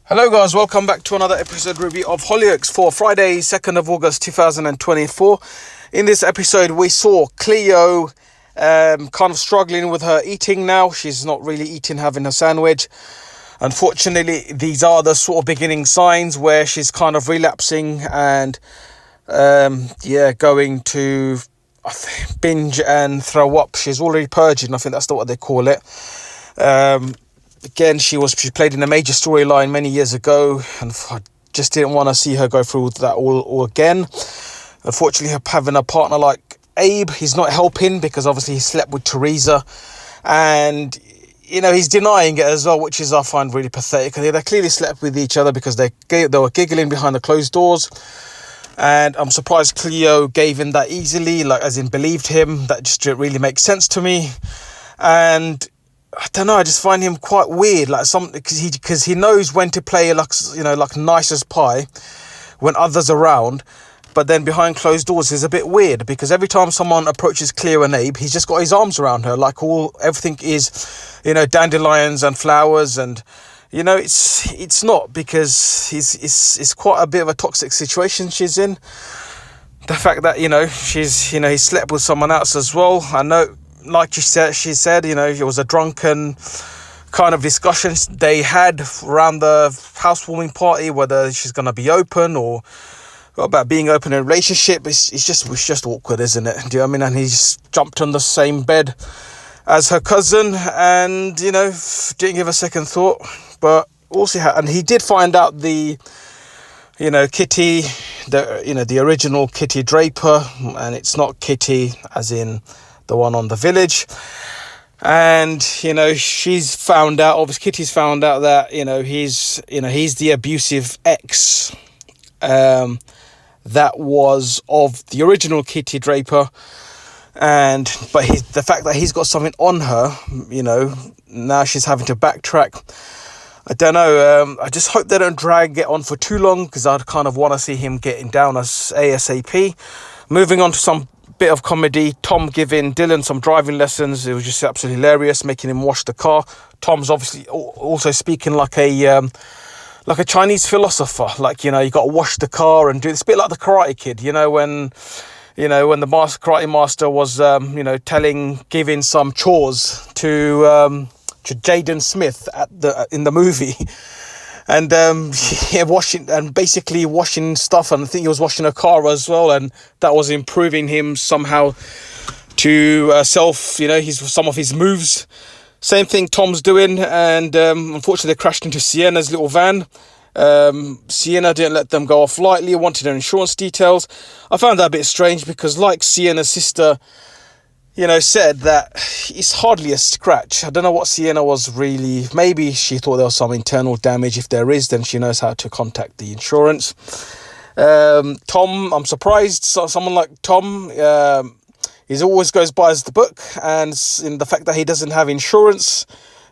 Hello guys, welcome back to another episode review of Hollyoaks for Friday, 2nd of August 2024. In this episode we saw Cleo kind of struggling with her eating now. She's not really eating, having her sandwich. Unfortunately, these are the sort of beginning signs where she's kind of relapsing and going to binge and throw up. She's already purging, I think that's what they call it. Again, she played in a major storyline many years ago, and I just didn't want to see her go through that all again. Unfortunately, having a partner like Abe, he's not helping because obviously he slept with Teresa, and he's denying it as well, which I find really pathetic. They clearly slept with each other because they were giggling behind the closed doors, and I'm surprised Cleo gave in that easily, as in believed him. That just didn't really make sense to me, and I don't know, I just find him quite weird, because he knows when to play like nice as pie when others are around, but then behind closed doors is a bit weird, because every time someone approaches Cleo and Abe, he's just got his arms around her, everything is, dandelions and flowers, and it's not, because it's quite a bit of a toxic situation she's in. The fact that he slept with someone else as well. I know, like she said, it was a drunken kind of discussion they had around the housewarming party, whether she's going to be open or about being open in a relationship. It's just awkward, isn't it? Do you know what I mean? And he's jumped on the same bed as her cousin and, didn't give a second thought. But also, and he did find out the Kitty, the original Kitty Draper, and it's not Kitty as in the one on the village. And she's found out, obviously Kitty's found out that he's the abusive ex that was of the original Kitty Draper, but the fact that he's got something on her, now she's having to backtrack. I don't know, I just hope they don't drag it on for too long, because I'd kind of want to see him getting down as ASAP. Moving on to some bit of comedy, Tom giving Dylan some driving lessons. It was just absolutely hilarious, making him wash the car. Tom's obviously also speaking like a Chinese philosopher, you got to wash the car and do this, bit like the Karate Kid, when the karate master was giving some chores to Jaden Smith in the movie. And basically washing stuff, and I think he was washing a car as well, and that was improving him somehow to some of his moves. Same thing Tom's doing, and unfortunately they crashed into Sienna's little van. Sienna didn't let them go off lightly, wanted her insurance details. I found that a bit strange, because like Sienna's sister said, that it's hardly a scratch. I don't know what Sienna was really. Maybe she thought there was some internal damage. If there is, then she knows how to contact the insurance. Tom, I'm surprised someone like Tom, he always goes by as the book, and in the fact that he doesn't have insurance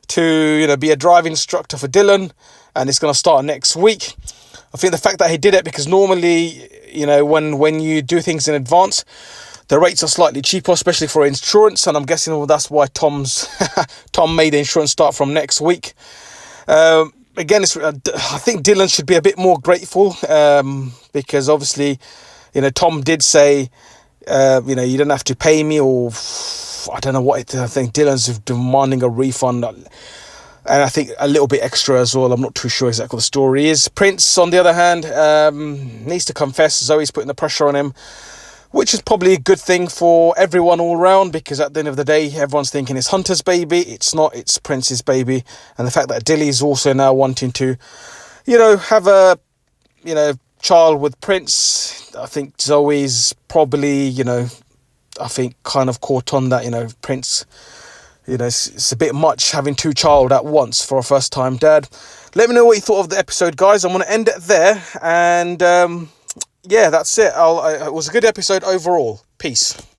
to be a driving instructor for Dylan, and it's going to start next week. I think the fact that he did it, because normally when you do things in advance, the rates are slightly cheaper, especially for insurance, and I'm guessing that's why Tom made the insurance start from next week. Again, I think Dylan should be a bit more grateful, because obviously, Tom did say, you don't have to pay me, or I don't know what. I think Dylan's demanding a refund, and I think a little bit extra as well. I'm not too sure exactly what the story is. Prince, on the other hand, needs to confess. Zoe's putting the pressure on him, which is probably a good thing for everyone all around, because at the end of the day, everyone's thinking it's Hunter's baby. It's not, it's Prince's baby. And the fact that Dilly's also now wanting to, have a, child with Prince, I think Zoe's probably, I think kind of caught on that, Prince, it's a bit much having two child at once for a first-time dad. Let me know what you thought of the episode, guys. I'm going to end it there, and yeah, that's it. It was a good episode overall. Peace.